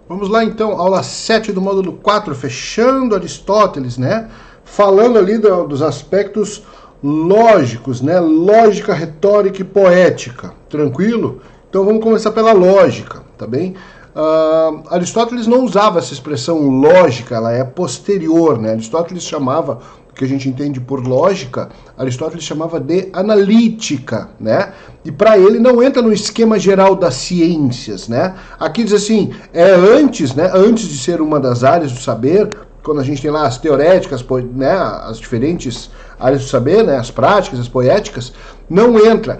Vamos lá então, aula 7 do módulo 4, fechando Aristóteles, né? Falando ali dos aspectos lógicos, né? Lógica, retórica e poética, tranquilo? Então vamos começar pela lógica, tá bem? Aristóteles não usava essa expressão lógica, ela é posterior, né? Aristóteles chamava, o que a gente entende por lógica, Aristóteles chamava de analítica, né? E para ele não entra no esquema geral das ciências, né? Aqui diz assim, é antes, né? Antes de ser uma das áreas do saber, quando a gente tem lá as teoréticas, né? As diferentes áreas do saber, né? As práticas, as poéticas, não entra.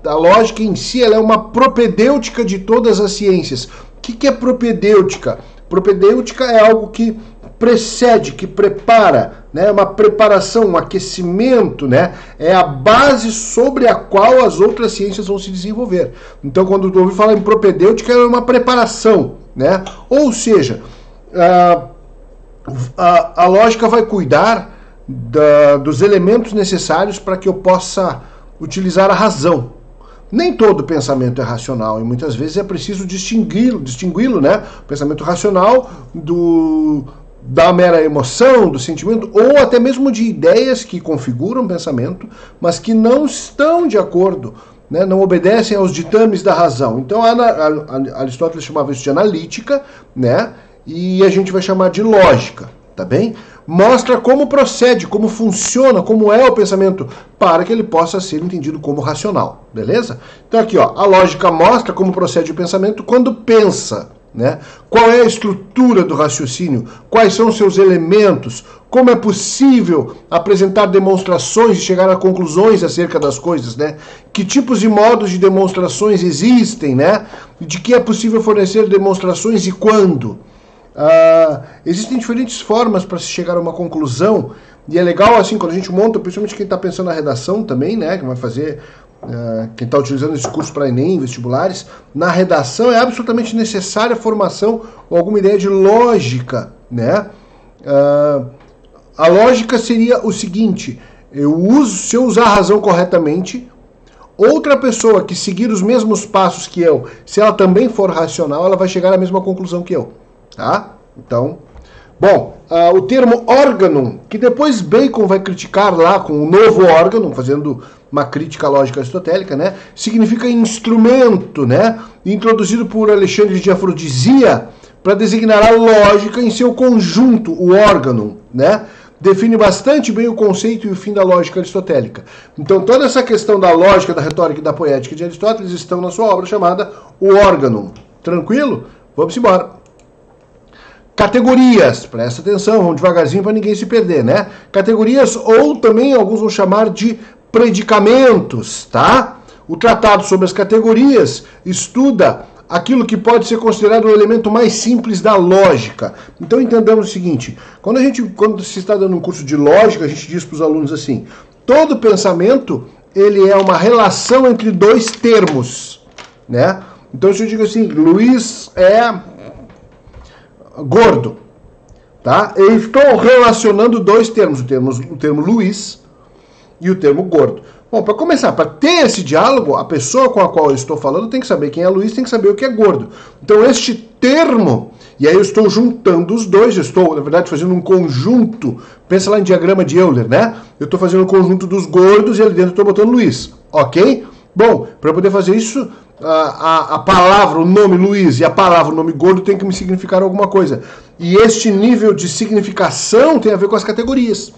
A lógica em si ela é uma propedêutica de todas as ciências. O que é propedêutica? Propedêutica é algo que precede, que prepara, né? Uma preparação, um aquecimento, né? É a base sobre a qual as outras ciências vão se desenvolver. Então, quando eu ouvi falar em propedêutica, é uma preparação, né? Ou seja, a lógica vai cuidar dos elementos necessários para que eu possa utilizar a razão. Nem todo pensamento é racional e muitas vezes é preciso distingui-lo, né? O pensamento racional da mera emoção, do sentimento, ou até mesmo de ideias que configuram o pensamento, mas que não estão de acordo, né? Não obedecem aos ditames da razão. Então Aristóteles chamava isso de analítica, né? E a gente vai chamar de lógica, tá bem? Mostra como procede, como funciona, como é o pensamento, para que ele possa ser entendido como racional, beleza? Então aqui, ó, a lógica mostra como procede o pensamento quando pensa, né? Qual é a estrutura do raciocínio, quais são os seus elementos, como é possível apresentar demonstrações e chegar a conclusões acerca das coisas, né? Que tipos e modos de demonstrações existem, né? De que é possível fornecer demonstrações e quando. Existem diferentes formas para se chegar a uma conclusão, e é legal assim quando a gente monta, principalmente quem está pensando na redação também, né, que vai fazer, quem está utilizando esse curso para Enem, vestibulares, na redação é absolutamente necessária a formação ou alguma ideia de lógica, né? A lógica seria o seguinte: se eu usar a razão corretamente, outra pessoa que seguir os mesmos passos que eu, se ela também for racional, ela vai chegar à mesma conclusão que eu. Tá? Então, bom, o termo órgão, que depois Bacon vai criticar lá com o novo órgão, fazendo uma crítica lógica aristotélica, né? Significa instrumento, né? Introduzido por Alexandre de Afrodisia para designar a lógica em seu conjunto, o órgão, né? Define bastante bem o conceito e o fim da lógica aristotélica. Então, toda essa questão da lógica, da retórica e da poética de Aristóteles estão na sua obra chamada O Órgão. Tranquilo? Vamos embora. Categorias, presta atenção, vamos devagarzinho para ninguém se perder, né? Categorias, ou também alguns vão chamar de predicamentos, tá? O tratado sobre as categorias estuda aquilo que pode ser considerado o elemento mais simples da lógica. Então entendamos o seguinte, quando se está dando um curso de lógica, a gente diz para os alunos assim, todo pensamento, ele é uma relação entre dois termos, né? Então se eu digo assim, Luiz é gordo, tá? Eu estou relacionando dois termos, o termo Luiz e o termo gordo. Bom, para começar, para ter esse diálogo, a pessoa com a qual eu estou falando tem que saber quem é Luiz, tem que saber o que é gordo. Então este termo, e aí eu estou juntando os dois, eu estou, na verdade, fazendo um conjunto, pensa lá em diagrama de Euler, né? Eu estou fazendo um conjunto dos gordos e ali dentro eu estou botando Luiz, ok? Bom, para poder fazer isso, a palavra, o nome Luiz e a palavra, o nome gordo tem que me significar alguma coisa. E este nível de significação tem a ver com as categorias.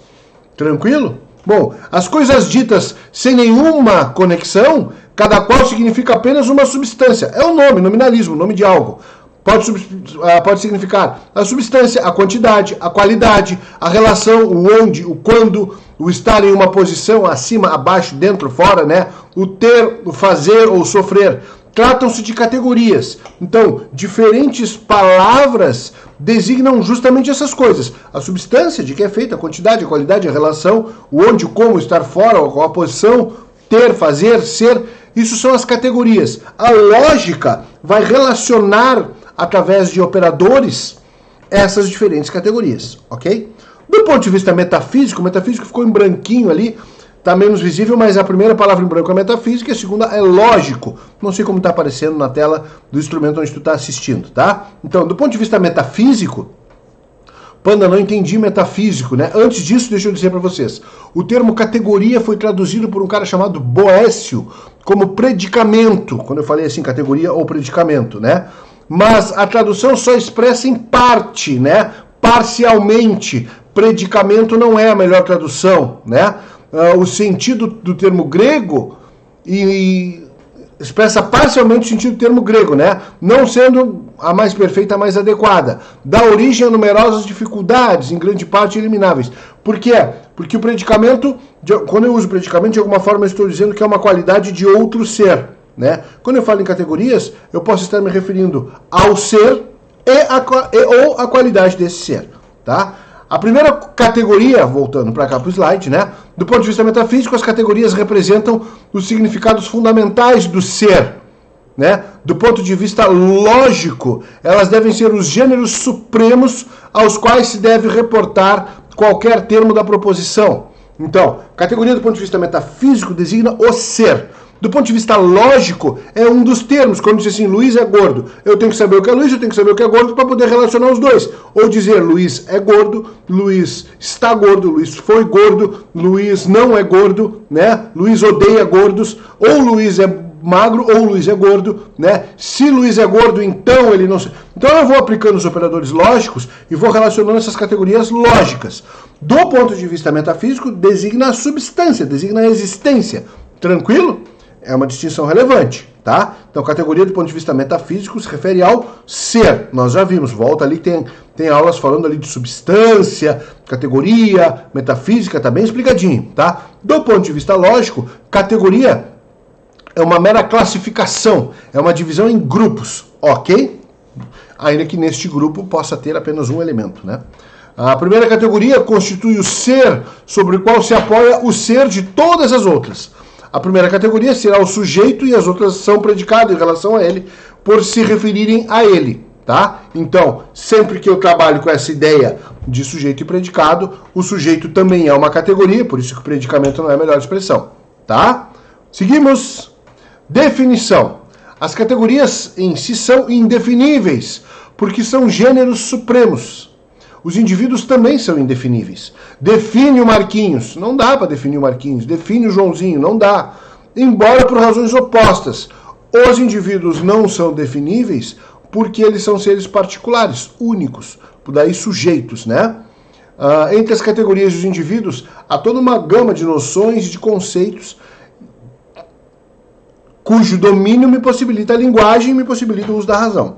Tranquilo? Bom, as coisas ditas sem nenhuma conexão, cada qual significa apenas uma substância. É o nome, nominalismo, nome de algo. Pode significar a substância, a quantidade, a qualidade, a relação, o onde, o quando, o estar em uma posição acima, abaixo, dentro, fora, né? O ter, o fazer ou sofrer. Tratam-se de categorias. Então, diferentes palavras designam justamente essas coisas. A substância, de que é feita, a quantidade, a qualidade, a relação, o onde, o como, estar fora, a posição, ter, fazer, ser. Isso são as categorias. A lógica vai relacionar através de operadores essas diferentes categorias, ok? Do ponto de vista metafísico, o metafísico ficou em branquinho ali, tá menos visível, mas a primeira palavra em branco é metafísica e a segunda é lógico. Não sei como está aparecendo na tela do instrumento onde tu está assistindo, tá? Então, do ponto de vista metafísico, Panda, não entendi metafísico, né? Antes disso, deixa eu dizer para vocês. O termo categoria foi traduzido por um cara chamado Boécio como predicamento. Quando eu falei assim, categoria ou predicamento, né? Mas a tradução só expressa em parte, né? Parcialmente. Predicamento não é a melhor tradução, né? O sentido do termo grego expressa parcialmente o sentido do termo grego, né? Não sendo a mais perfeita, a mais adequada. Dá origem a numerosas dificuldades, em grande parte elimináveis. Por quê? Porque o predicamento, quando eu uso predicamento, de alguma forma eu estou dizendo que é uma qualidade de outro ser, né? Quando eu falo em categorias, eu posso estar me referindo ao ser ou a qualidade desse ser, tá? A primeira categoria, voltando para cá para o slide, né? Do ponto de vista metafísico, as categorias representam os significados fundamentais do ser, né? Do ponto de vista lógico, elas devem ser os gêneros supremos aos quais se deve reportar qualquer termo da proposição. Então, categoria do ponto de vista metafísico designa o ser. Do ponto de vista lógico, é um dos termos. Quando diz assim, Luiz é gordo, eu tenho que saber o que é Luiz, eu tenho que saber o que é gordo para poder relacionar os dois. Ou dizer, Luiz é gordo, Luiz está gordo, Luiz foi gordo, Luiz não é gordo, né? Luiz odeia gordos, ou Luiz é magro, ou Luiz é gordo, né? Se Luiz é gordo, então ele não... Então eu vou aplicando os operadores lógicos e vou relacionando essas categorias lógicas. Do ponto de vista metafísico, designa a substância, designa a existência. Tranquilo? É uma distinção relevante, tá? Então, categoria do ponto de vista metafísico se refere ao ser. Nós já vimos, volta ali, tem aulas falando ali de substância, categoria, metafísica, tá bem explicadinho, tá? Do ponto de vista lógico, categoria é uma mera classificação, é uma divisão em grupos, ok? Ainda que neste grupo possa ter apenas um elemento, né? A primeira categoria constitui o ser sobre o qual se apoia o ser de todas as outras. A primeira categoria será o sujeito e as outras são predicado em relação a ele por se referirem a ele, tá? Então, sempre que eu trabalho com essa ideia de sujeito e predicado, o sujeito também é uma categoria, por isso que o predicamento não é a melhor expressão, tá? Seguimos. Definição. As categorias em si são indefiníveis, porque são gêneros supremos. Os indivíduos também são indefiníveis. Define o Marquinhos. Não dá para definir o Marquinhos. Define o Joãozinho. Não dá. Embora por razões opostas. Os indivíduos não são definíveis porque eles são seres particulares, únicos. Daí sujeitos, né? Entre as categorias dos indivíduos, há toda uma gama de noções e de conceitos cujo domínio me possibilita a linguagem e me possibilita o uso da razão.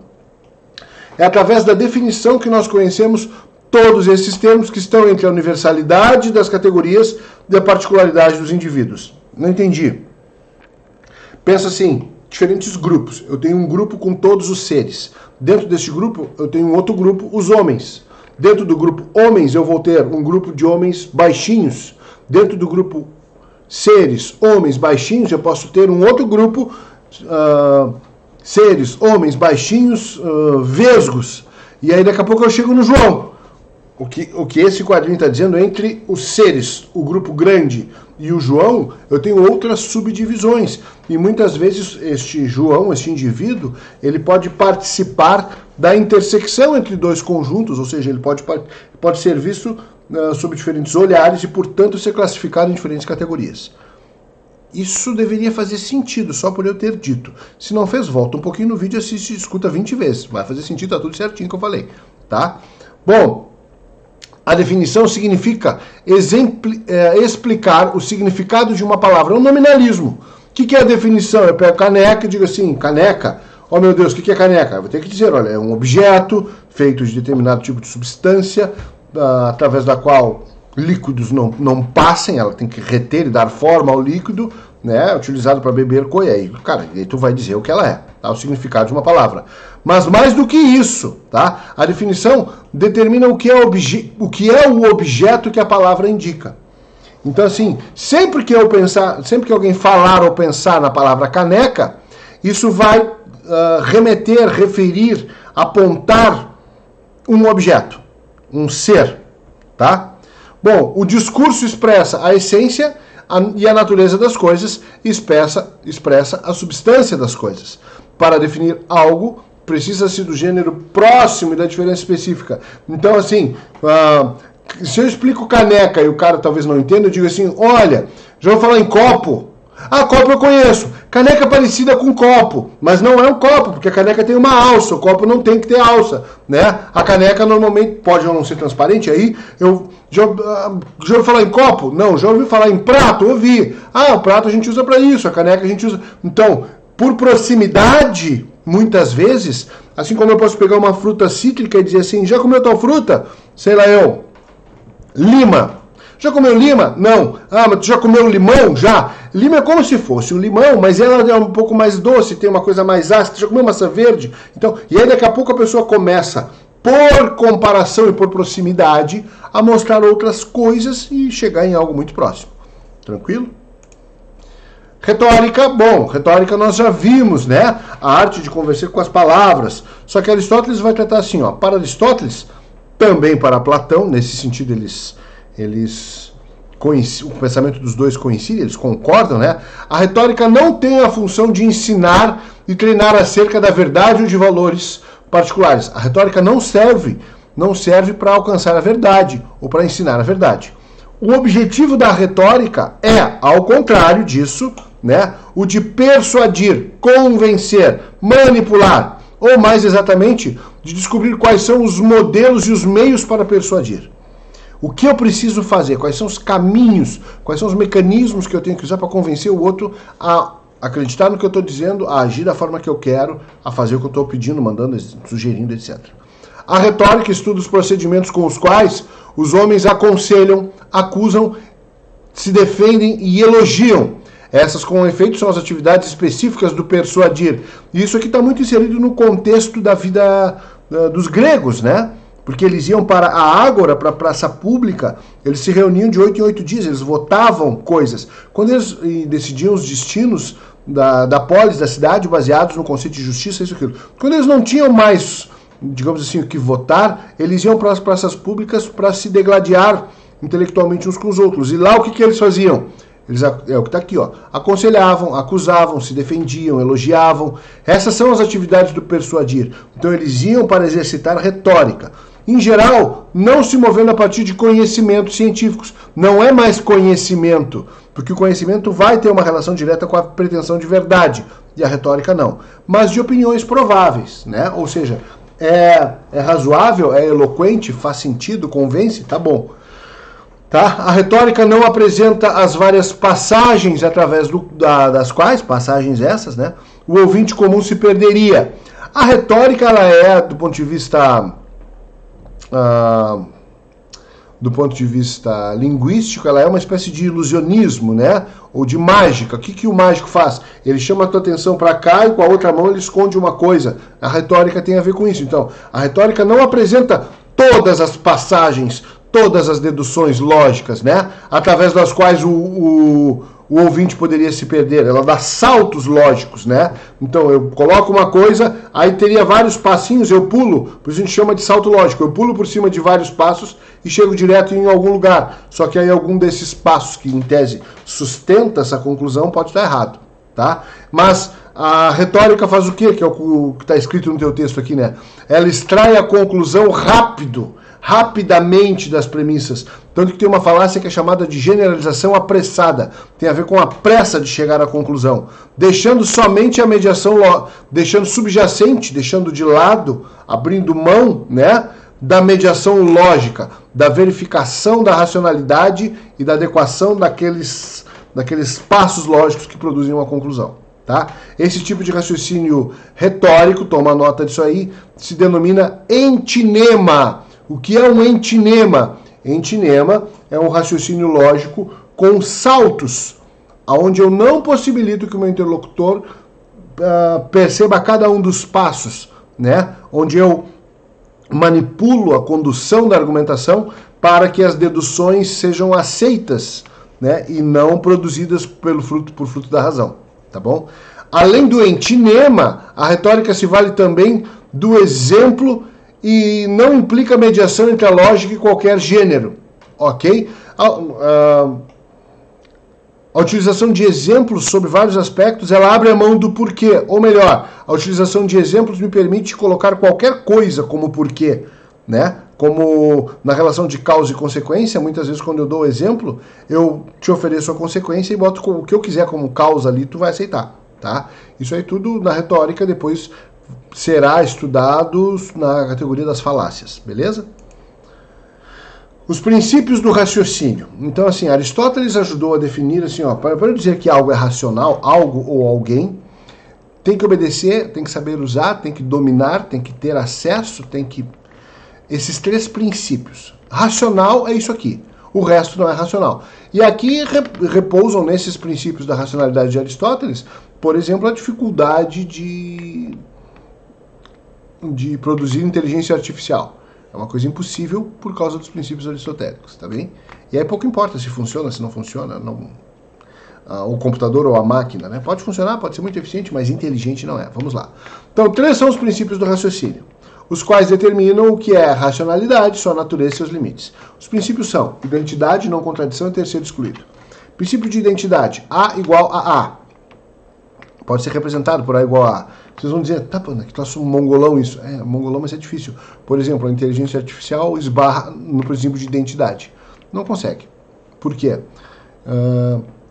É através da definição que nós conhecemos todos esses termos que estão entre a universalidade das categorias e a particularidade dos indivíduos. Não entendi. Pensa assim, diferentes grupos. Eu tenho um grupo com todos os seres. Dentro desse grupo, eu tenho um outro grupo, os homens. Dentro do grupo homens, eu vou ter um grupo de homens baixinhos. Dentro do grupo seres, homens baixinhos, eu posso ter um outro grupo, seres, homens baixinhos, vesgos. E aí daqui a pouco eu chego no João. O que esse quadrinho está dizendo, entre os seres, o grupo grande e o João, eu tenho outras subdivisões. E muitas vezes este João, este indivíduo, ele pode participar da intersecção entre dois conjuntos, ou seja, ele pode ser visto sob diferentes olhares e, portanto, ser classificado em diferentes categorias. Isso deveria fazer sentido, só por eu ter dito. Se não fez, volta um pouquinho no vídeo e assiste, escuta 20 vezes. Vai fazer sentido, tá tudo certinho que eu falei, tá? Bom, a definição significa explicar o significado de uma palavra, é um nominalismo. O que é a definição? Eu pego caneca e digo assim, caneca, oh meu Deus, o que é caneca? Eu vou ter que dizer, olha, é um objeto feito de determinado tipo de substância, através da qual líquidos não passem, ela tem que reter e dar forma ao líquido, né, utilizado para beber coisa. Aí, cara, aí tu vai dizer o que ela é, tá? O significado de uma palavra. Mas mais do que isso, tá? A definição determina o que é o objeto que a palavra indica. Então, assim, sempre que alguém falar ou pensar na palavra caneca, isso vai referir, apontar um objeto, um ser, tá? Bom, o discurso expressa a essência, E a natureza das coisas expressa a substância das coisas. Para definir algo, precisa-se do gênero próximo e da diferença específica. Então, assim, se eu explico caneca e o cara talvez não entenda, eu digo assim, olha, já vou falar em copo. Ah, copo eu conheço. Caneca é parecida com copo, mas não é um copo, porque a caneca tem uma alça, o copo não tem que ter alça, né? A caneca normalmente pode ou não ser transparente, aí eu já ouvi falar em copo? Não. Já ouvi falar em prato? Ouvi. Ah, o prato a gente usa para isso, a caneca a gente usa... Então, por proximidade, muitas vezes, assim como eu posso pegar uma fruta cítrica e dizer assim, já comeu tal fruta? Sei lá eu, lima. Já comeu lima? Não. Ah, mas tu já comeu limão? Já. Lima é como se fosse um limão, mas ela é um pouco mais doce, tem uma coisa mais ácida. Já comeu maçã verde? Então, e aí daqui a pouco a pessoa começa, por comparação e por proximidade, a mostrar outras coisas e chegar em algo muito próximo. Tranquilo? Retórica, bom, retórica nós já vimos, né? A arte de conversar com as palavras. Só que Aristóteles vai tratar assim, ó. Para Aristóteles, também para Platão, nesse sentido o pensamento dos dois coincide, eles concordam, né? A retórica não tem a função de ensinar e treinar acerca da verdade ou de valores particulares. A retórica não serve para alcançar a verdade ou para ensinar a verdade. O objetivo da retórica é, ao contrário disso, né, o de persuadir, convencer, manipular, ou mais exatamente, de descobrir quais são os modelos e os meios para persuadir. O que eu preciso fazer? Quais são os caminhos? Quais são os mecanismos que eu tenho que usar para convencer o outro a acreditar no que eu estou dizendo, a agir da forma que eu quero, a fazer o que eu estou pedindo, mandando, sugerindo, etc. A retórica estuda os procedimentos com os quais os homens aconselham, acusam, se defendem e elogiam. Essas, com efeito, são as atividades específicas do persuadir. E isso aqui está muito inserido no contexto da vida dos gregos, né? Porque eles iam para a ágora, para a praça pública, eles se reuniam de 8 em 8 dias, eles votavam coisas. Quando eles decidiam os destinos da polis, da cidade, baseados no conceito de justiça, isso e aquilo. Quando eles não tinham mais, digamos assim, o que votar, eles iam para as praças públicas para se degladiar intelectualmente uns com os outros. E lá o que eles faziam? Eles, é o que está aqui, ó. Aconselhavam, acusavam, se defendiam, elogiavam. Essas são as atividades do persuadir. Então eles iam para exercitar retórica. Em geral, não se movendo a partir de conhecimentos científicos. Não é mais conhecimento, porque o conhecimento vai ter uma relação direta com a pretensão de verdade, e a retórica não. Mas de opiniões prováveis, né? Ou seja, é razoável, é eloquente, faz sentido, convence, tá bom. Tá? A retórica não apresenta as várias passagens através das quais, passagens essas, né, o ouvinte comum se perderia. A retórica, ela é, do ponto de vista linguístico, ela é uma espécie de ilusionismo, né, ou de mágica. O que o mágico faz? Ele chama a tua atenção para cá e com a outra mão ele esconde uma coisa. A retórica tem a ver com isso. Então, a retórica não apresenta todas as passagens, todas as deduções lógicas, né, através das quais o ouvinte poderia se perder. Ela dá saltos lógicos, né? Então eu coloco uma coisa, aí teria vários passinhos, eu pulo, por isso a gente chama de salto lógico. Eu pulo por cima de vários passos e chego direto em algum lugar. Só que aí algum desses passos que em tese sustenta essa conclusão pode estar errado, tá? Mas a retórica faz o quê? Que é o que está escrito no teu texto aqui, né? Ela extrai a conclusão rapidamente das premissas. Tanto que tem uma falácia que é chamada de generalização apressada. Tem a ver com a pressa de chegar à conclusão. Deixando somente a mediação, deixando subjacente, deixando de lado, abrindo mão, né, da mediação lógica, da verificação da racionalidade e da adequação daqueles passos lógicos que produzem uma conclusão. Tá? Esse tipo de raciocínio retórico, toma nota disso aí, se denomina entinema. O que é um entinema? Entinema é um raciocínio lógico com saltos, onde eu não possibilito que o meu interlocutor perceba cada um dos passos, né? Onde eu manipulo a condução da argumentação para que as deduções sejam aceitas, né? E não produzidas por fruto da razão, tá bom? Além do entinema, a retórica se vale também do exemplo e não implica mediação entre a lógica e qualquer gênero, ok? A utilização de exemplos sobre vários aspectos, ela abre a mão do porquê. Ou melhor, a utilização de exemplos me permite colocar qualquer coisa como porquê, né? Como na relação de causa e consequência, muitas vezes quando eu dou o exemplo, eu te ofereço a consequência e boto o que eu quiser como causa ali, tu vai aceitar, tá? Isso aí tudo na retórica depois será estudado na categoria das falácias, beleza? Os princípios do raciocínio. Então, assim, Aristóteles ajudou a definir, assim, ó, para eu dizer que algo é racional, algo ou alguém, tem que obedecer, tem que saber usar, tem que dominar, tem que ter acesso, tem que... Esses 3 princípios. Racional é isso aqui, o resto não é racional. E aqui repousam nesses princípios da racionalidade de Aristóteles, por exemplo, a dificuldade de produzir inteligência artificial. É uma coisa impossível por causa dos princípios aristotélicos, tá bem? E aí pouco importa se funciona, se não funciona, o computador ou a máquina, né? Pode funcionar, pode ser muito eficiente, mas inteligente não é. Vamos lá. Então, 3 são os princípios do raciocínio, os quais determinam o que é racionalidade, sua natureza e seus limites. Os princípios são identidade, não contradição e terceiro excluído. Princípio de identidade, A igual a A. Pode ser representado por A igual a A. Vocês vão dizer, tá, pô, que troço mongolão isso. É, mongolão, mas é difícil. Por exemplo, a inteligência artificial esbarra no princípio de identidade. Não consegue. Por quê?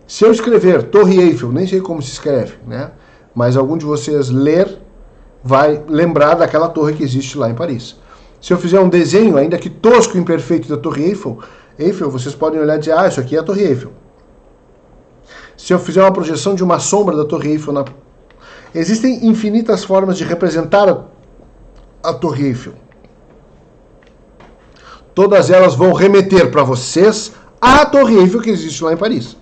Se eu escrever Torre Eiffel, nem sei como se escreve, né? Mas algum de vocês ler, vai lembrar daquela torre que existe lá em Paris. Se eu fizer um desenho, ainda que tosco e imperfeito, da Torre Eiffel, vocês podem olhar e dizer, isso aqui é a Torre Eiffel. Se eu fizer uma projeção de uma sombra da Torre Eiffel Existem infinitas formas de representar a Torre Eiffel. Todas elas vão remeter para vocês à Torre Eiffel que existe lá em Paris.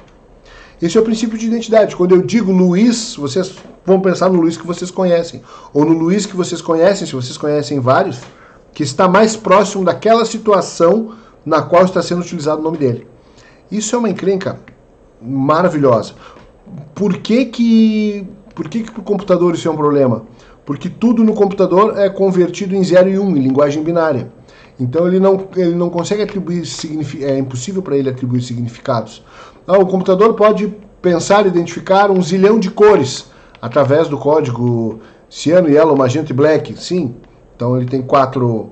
Esse é o princípio de identidade. Quando eu digo Luiz, vocês vão pensar no Luiz que vocês conhecem. Ou no Luiz que vocês conhecem, se vocês conhecem vários, que está mais próximo daquela situação na qual está sendo utilizado o nome dele. Isso é uma encrenca maravilhosa. Por que para o computador isso é um problema? Porque tudo no computador é convertido em 0 e 1, em linguagem binária. Então ele não consegue atribuir é impossível para ele atribuir significados. O computador pode pensar e identificar 1 zilhão de cores através do código ciano, yellow, magenta e black. Sim. Então ele tem quatro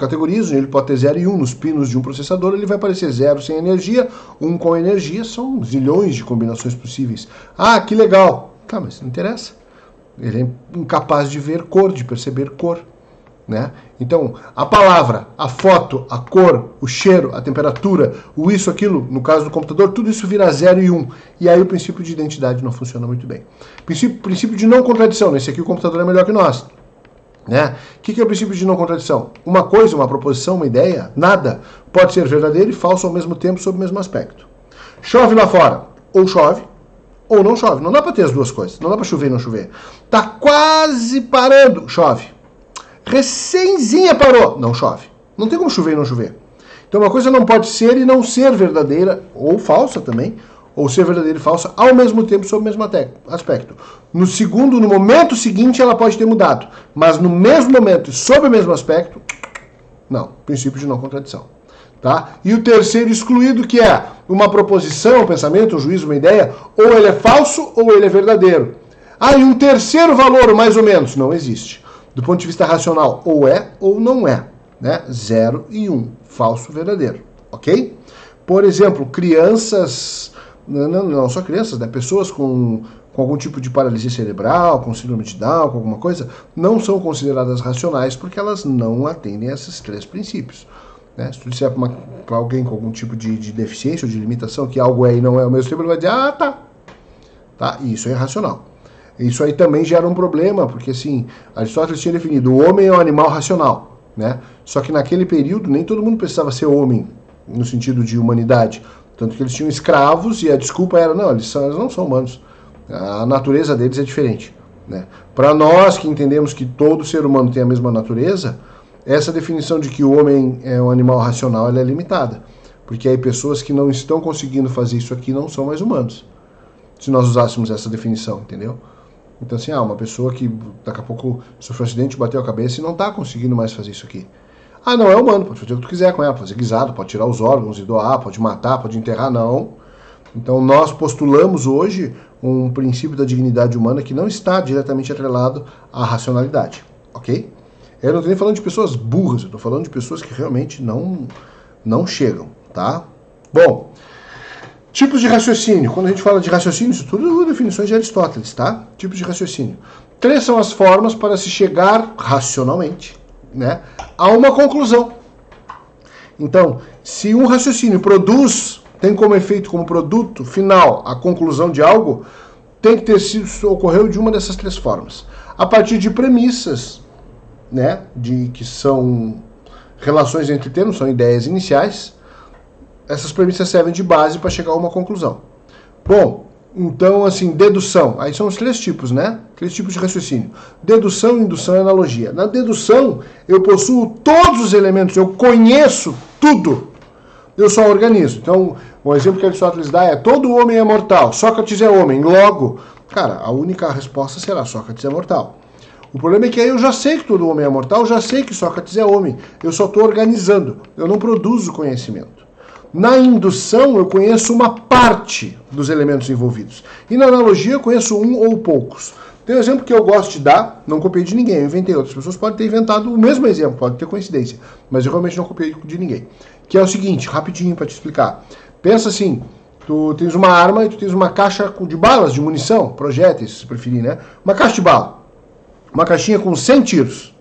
categorias, ele pode ter 0 e 1 nos pinos de um processador, ele vai aparecer 0 sem energia, 1 com energia, são zilhões de combinações possíveis. Ah, que legal! Tá, mas não interessa. Ele é incapaz de ver cor, de perceber cor, né? Então, a palavra, a foto, a cor, o cheiro, a temperatura, o isso, aquilo, no caso do computador, tudo isso vira 0 e 1. E aí o princípio de identidade não funciona muito bem. Princípio de não contradição, nesse aqui o computador é melhor que nós. Né? O que é o princípio de não contradição? Uma coisa, uma proposição, uma ideia, nada pode ser verdadeiro e falso ao mesmo tempo sob o mesmo aspecto. Chove lá fora, ou chove, ou não chove. Não dá para ter as duas coisas. Não dá para chover e não chover. Tá quase parando, chove. Recenzinha parou, não chove. Não tem como chover e não chover. Então uma coisa não pode ser e não ser verdadeira, ou falsa também, ou ser verdadeira e falsa ao mesmo tempo sob o mesmo aspecto. No momento seguinte ela pode ter mudado, mas no mesmo momento e sob o mesmo aspecto, não. Princípio de não contradição. Tá? E o terceiro excluído, que é uma proposição, um pensamento, um juízo, uma ideia, ou ele é falso ou ele é verdadeiro. E um terceiro valor, mais ou menos, não existe. Do ponto de vista racional, ou é ou não é. Né? 0 e 1, falso, verdadeiro. Ok? Por exemplo, crianças... Não só crianças, né? Pessoas com algum tipo de paralisia cerebral, com síndrome de Down, com alguma coisa, não são consideradas racionais porque elas não atendem a esses 3 princípios. Né? Se tu disser para alguém com algum tipo de deficiência ou de limitação que algo é e não é ao mesmo tempo, ele vai dizer, tá. E isso é irracional. Isso aí também gera um problema, porque assim, Aristóteles tinha definido, o homem é um animal racional. Né? Só que naquele período nem todo mundo precisava ser homem, no sentido de humanidade. Tanto que eles tinham escravos e a desculpa era, eles não são humanos. A natureza deles é diferente. Né? Para nós que entendemos que todo ser humano tem a mesma natureza, essa definição de que o homem é um animal racional ela é limitada. Porque aí pessoas que não estão conseguindo fazer isso aqui não são mais humanos. Se nós usássemos essa definição, entendeu? Então assim, uma pessoa que daqui a pouco sofreu um acidente, bateu a cabeça e não está conseguindo mais fazer isso aqui. Ah, não é humano, pode fazer o que tu quiser com ela, pode fazer guisado, pode tirar os órgãos e doar, pode matar, pode enterrar, não. Então nós postulamos hoje um princípio da dignidade humana que não está diretamente atrelado à racionalidade, ok? Eu não estou nem falando de pessoas burras, eu estou falando de pessoas que realmente não chegam, tá? Bom, tipos de raciocínio. Quando a gente fala de raciocínio, isso tudo é definições de Aristóteles, tá? Tipos de raciocínio. 3 são as formas para se chegar racionalmente, né, a uma conclusão. Então, se um raciocínio tem como efeito, como produto final, a conclusão de algo, tem que ter sido, ocorreu de uma dessas 3 formas. A partir de premissas, né, que são relações entre termos, são ideias iniciais. Essas premissas servem de base para chegar a uma conclusão. Bom, então, assim, dedução. Aí são os 3 tipos, né? 3 tipos de raciocínio. Dedução, indução e analogia. Na dedução, eu possuo todos os elementos, eu conheço tudo. Eu só organizo. Então, um exemplo que Aristóteles dá é: todo homem é mortal, Sócrates é homem. Logo, cara, a única resposta será: Sócrates é mortal. O problema é que aí eu já sei que todo homem é mortal, eu já sei que Sócrates é homem. Eu só estou organizando, eu não produzo conhecimento. Na indução, eu conheço uma parte dos elementos envolvidos. E na analogia, eu conheço um ou poucos. Tem um exemplo que eu gosto de dar, não copiei de ninguém, eu inventei. Outras pessoas podem ter inventado o mesmo exemplo, pode ter coincidência, mas eu realmente não copiei de ninguém. Que é o seguinte, rapidinho para te explicar. Pensa assim, tu tens uma arma e tu tens uma caixa de balas, de munição, projéteis, se preferir, né? Uma caixa de bala. Uma caixinha com 100 tiros.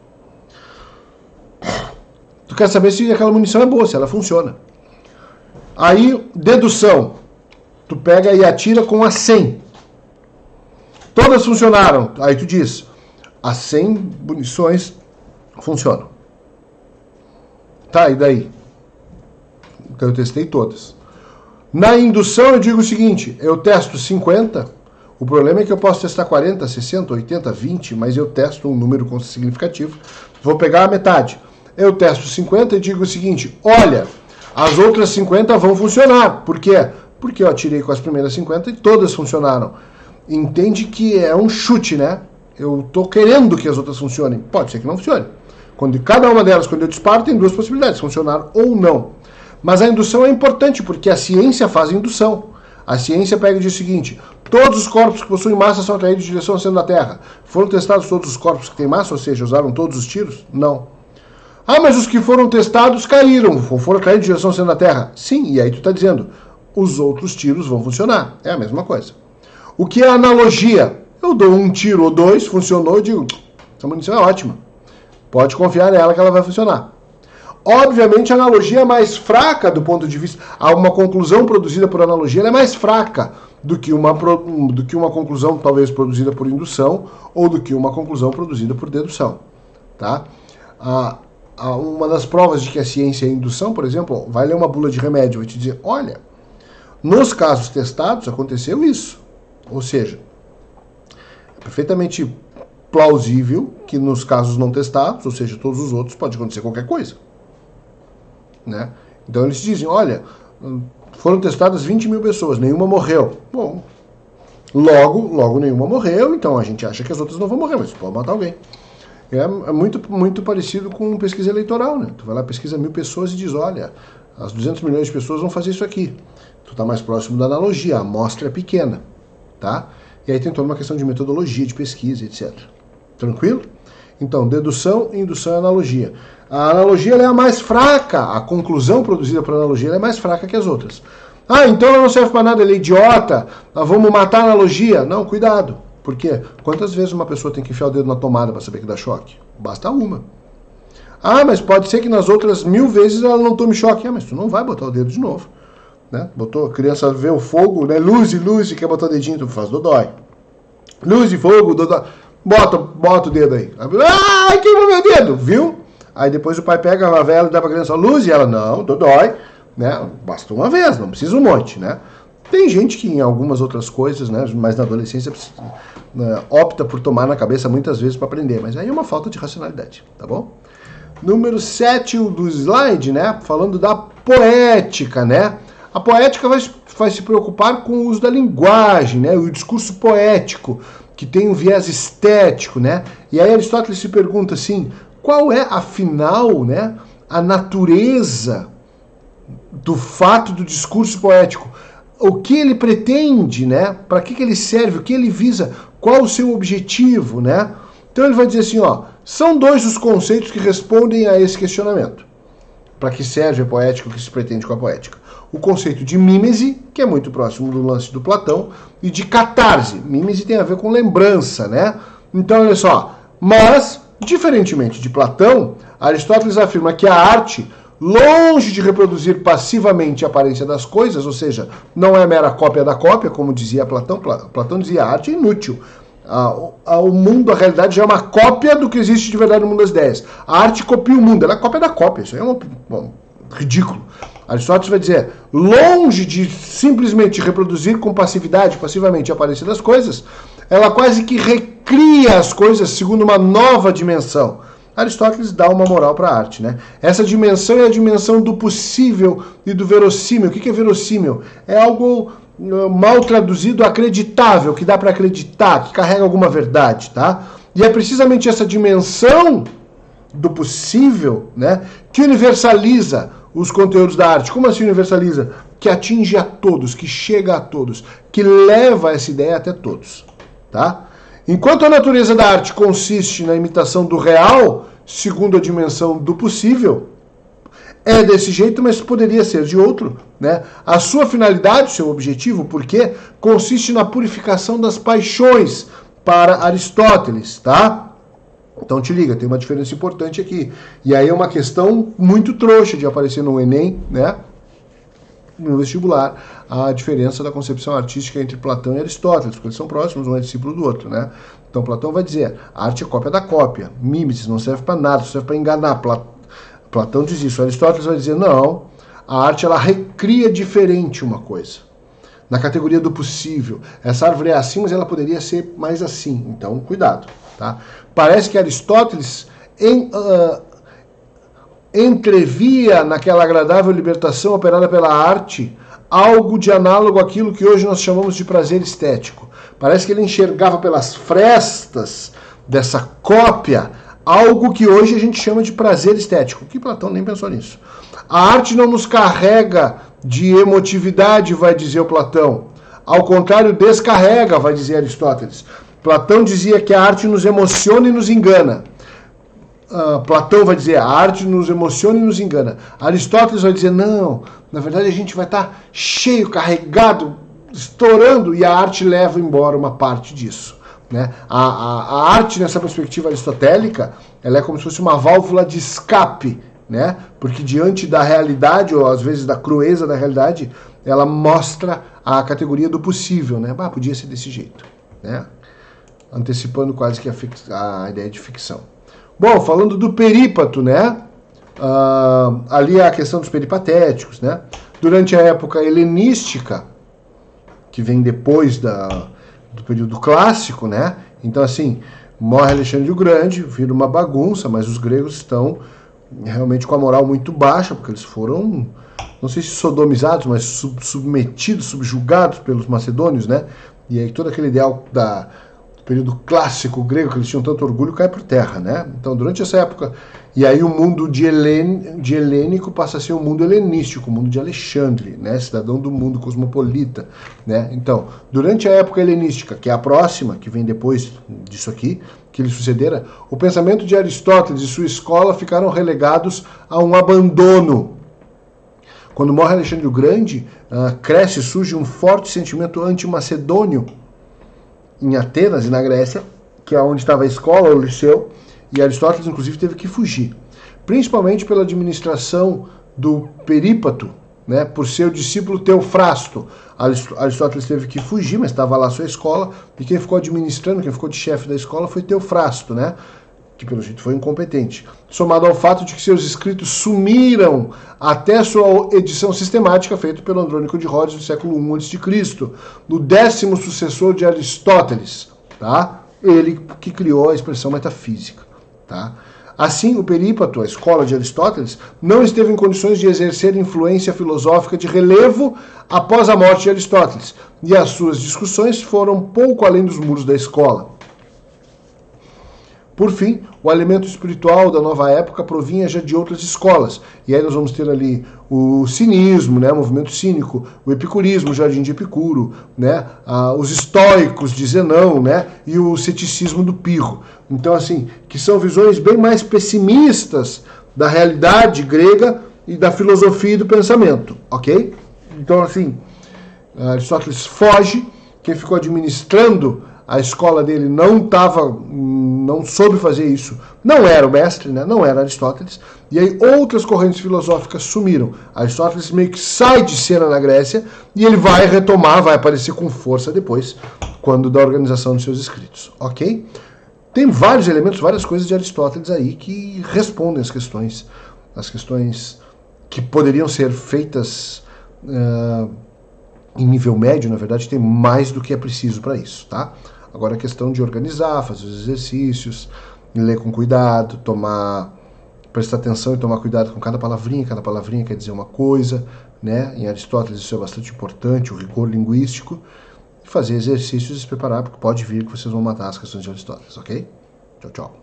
Tu quer saber se aquela munição é boa, se ela funciona. Aí, dedução. Tu pega e atira com as 100. Todas funcionaram. Aí tu diz, as 100 munições funcionam. Tá, e daí? Então eu testei todas. Na indução eu digo o seguinte, eu testo 50, o problema é que eu posso testar 40, 60, 80, 20, mas eu testo um número significativo, vou pegar a metade. Eu testo 50 e digo o seguinte, olha, as outras 50 vão funcionar. Por quê? Porque eu atirei com as primeiras 50 e todas funcionaram. Entende que é um chute, né? Eu tô querendo que as outras funcionem. Pode ser que não funcione. Cada uma delas, quando eu disparo, tem 2 possibilidades, funcionar ou não. Mas a indução é importante, porque a ciência faz indução. A ciência pega e diz o seguinte, todos os corpos que possuem massa são atraídos em direção ao centro da Terra. Foram testados todos os corpos que têm massa, ou seja, usaram todos os tiros? Não. Ah, mas os que foram testados caíram, foram atraídos em direção ao centro da Terra. Sim, e aí tu está dizendo, os outros tiros vão funcionar. É a mesma coisa. O que é analogia? Eu dou um tiro ou 2, funcionou, eu digo, essa munição é ótima. Pode confiar nela que ela vai funcionar. Obviamente a analogia é mais fraca do ponto de vista... Uma conclusão produzida por analogia ela é mais fraca do que uma conclusão talvez produzida por indução ou do que uma conclusão produzida por dedução. Tá? Uma das provas de que a ciência é indução, por exemplo, vai ler uma bula de remédio e vai te dizer, olha, nos casos testados aconteceu isso. Ou seja, é perfeitamente plausível que nos casos não testados, ou seja, todos os outros, pode acontecer qualquer coisa. Né? Então eles dizem, olha, foram testadas 20 mil pessoas, nenhuma morreu. Bom, logo nenhuma morreu, então a gente acha que as outras não vão morrer, mas pode matar alguém. É muito parecido com pesquisa eleitoral, né? Tu vai lá, pesquisa 1000 pessoas e diz, olha, as 200 milhões de pessoas vão fazer isso aqui. Tu está mais próximo da analogia, a amostra é pequena, tá? E aí tem toda uma questão de metodologia, de pesquisa, etc. Tranquilo? Então, dedução, indução e analogia. A analogia ela é a mais fraca, a conclusão produzida por analogia ela é mais fraca que as outras. Ah, então ela não serve para nada, ela é idiota, vamos matar a analogia. Não, cuidado. Por quê? Quantas vezes uma pessoa tem que enfiar o dedo na tomada para saber que dá choque? Basta uma. Ah, mas pode ser que nas outras 1000 vezes ela não tome choque. Ah, mas tu não vai botar o dedo de novo. Né? Botou, a criança vê o fogo, né? Luz, quer botar o dedinho, tu faz dodói. Luz e fogo, dodói. Bota o dedo aí. Ai, queimou meu dedo, viu? Aí depois o pai pega a vela e dá pra criança luz e ela, não, dodói. Né? Basta uma vez, não precisa um monte, né? Tem gente que em algumas outras coisas, né, mas na adolescência opta por tomar na cabeça muitas vezes para aprender, mas aí é uma falta de racionalidade, tá bom? Número 7 do slide, né, falando da poética, né? A poética vai se preocupar com o uso da linguagem, né, o discurso poético, que tem um viés estético, né? E aí Aristóteles se pergunta assim, qual é, afinal, né, a natureza do fato do discurso poético, o que ele pretende, né? Para que ele serve, o que ele visa, qual o seu objetivo, né? Então ele vai dizer assim, ó, são dois os conceitos que respondem a esse questionamento. Para que serve a poética, o que se pretende com a poética? O conceito de mímese, que é muito próximo do lance do Platão, e de catarse. Mímese tem a ver com lembrança, né? Então, olha só, mas, diferentemente de Platão, Aristóteles afirma que a arte, longe de reproduzir passivamente a aparência das coisas, ou seja, não é mera cópia da cópia, como dizia Platão. Platão dizia a arte é inútil. O mundo, a realidade, já é uma cópia do que existe de verdade no mundo das ideias. A arte copia o mundo, ela é cópia da cópia. Isso aí é ridículo. Aristóteles vai dizer, longe de simplesmente reproduzir com passividade, passivamente a aparência das coisas, ela quase que recria as coisas segundo uma nova dimensão. Aristóteles dá uma moral para a arte, né? Essa dimensão é a dimensão do possível e do verossímil. O que é verossímil? É algo mal traduzido, acreditável, que dá para acreditar, que carrega alguma verdade, tá? E é precisamente essa dimensão do possível, né, que universaliza os conteúdos da arte. Como assim universaliza? Que atinge a todos, que chega a todos, que leva essa ideia até todos, tá? Enquanto a natureza da arte consiste na imitação do real, segundo a dimensão do possível, é desse jeito, mas poderia ser de outro, né? A sua finalidade, o seu objetivo, por quê? Consiste na purificação das paixões para Aristóteles, tá? Então te liga, tem uma diferença importante aqui. E aí é uma questão muito trouxa de aparecer no Enem, né? No vestibular, a diferença da concepção artística entre Platão e Aristóteles, porque eles são próximos, um é discípulo do outro, né? Então Platão vai dizer, a arte é cópia da cópia, mimesis, não serve para nada, serve para enganar. Platão diz isso, Aristóteles vai dizer, não, a arte ela recria diferente uma coisa, na categoria do possível. Essa árvore é assim, mas ela poderia ser mais assim, então cuidado, tá? Parece que Aristóteles entrevia naquela agradável libertação operada pela arte algo de análogo àquilo que hoje nós chamamos de prazer estético. Parece que ele enxergava pelas frestas dessa cópia algo que hoje a gente chama de prazer estético, que Platão nem pensou nisso. A arte não nos carrega de emotividade, vai dizer o Platão. Ao contrário, descarrega, vai dizer Aristóteles. Platão dizia que a arte nos emociona e nos engana. Platão vai dizer, a arte nos emociona e nos engana. Aristóteles vai dizer, não, na verdade a gente vai estar cheio, carregado, estourando, e a arte leva embora uma parte disso, né? A arte, nessa perspectiva aristotélica, ela é como se fosse uma válvula de escape, né? Porque diante da realidade, ou às vezes da crueza da realidade, ela mostra a categoria do possível, né? Podia ser desse jeito, né? Antecipando quase que a ideia de ficção. Bom, falando do perípato, né? Ali é a questão dos peripatéticos, né? Durante a época helenística, que vem depois do período clássico, né? Então, assim, morre Alexandre o Grande, vira uma bagunça, mas os gregos estão realmente com a moral muito baixa, porque eles foram, não sei se sodomizados, mas submetidos, subjugados pelos macedônios, né? E aí todo aquele ideal do período clássico grego, que eles tinham tanto orgulho, cai por terra, né? Então, durante essa época, e aí o mundo de helênico passa a ser o mundo helenístico, o mundo de Alexandre, né? Cidadão do mundo cosmopolita, né? Então, durante a época helenística, que é a próxima, que vem depois disso aqui, que lhe sucedera, o pensamento de Aristóteles e sua escola ficaram relegados a um abandono. Quando morre Alexandre o Grande, cresce, surge um forte sentimento anti-macedônio em Atenas e na Grécia, que é onde estava a escola, o liceu, e Aristóteles, inclusive, teve que fugir. Principalmente pela administração do perípato, né, por seu discípulo Teofrasto. Aristóteles teve que fugir, mas estava lá a sua escola, e quem ficou administrando, quem ficou de chefe da escola foi Teofrasto, né, que pelo jeito foi incompetente. Somado ao fato de que seus escritos sumiram até sua edição sistemática, feita pelo Andrônico de Rhodes no século I a.C., no 10º sucessor de Aristóteles, tá? Ele que criou a expressão metafísica, tá? Assim, o perípato, a escola de Aristóteles, não esteve em condições de exercer influência filosófica de relevo após a morte de Aristóteles, e as suas discussões foram pouco além dos muros da escola. Por fim, o alimento espiritual da nova época provinha já de outras escolas. E aí nós vamos ter ali o cinismo, né, o movimento cínico, o epicurismo, o jardim de Epicuro, né, os estoicos de Zenão, né, e o ceticismo do Pirro. Então, assim, que são visões bem mais pessimistas da realidade grega e da filosofia e do pensamento, ok? Então, assim, Aristóteles foge, quem ficou administrando a escola dele não soube fazer isso, não era o mestre, né? Não era Aristóteles, e aí outras correntes filosóficas sumiram. Aristóteles meio que sai de cena na Grécia e ele vai retomar, vai aparecer com força depois, quando da organização dos seus escritos, ok? Tem vários elementos, várias coisas de Aristóteles aí que respondem as questões que poderiam ser feitas em nível médio, na verdade, tem mais do que é preciso para isso, tá? Agora a questão de organizar, fazer os exercícios, ler com cuidado, prestar atenção e tomar cuidado com cada palavrinha quer dizer uma coisa, né? Em Aristóteles isso é bastante importante, o rigor linguístico, fazer exercícios e se preparar, porque pode vir que vocês vão matar as questões de Aristóteles, ok? Tchau, tchau.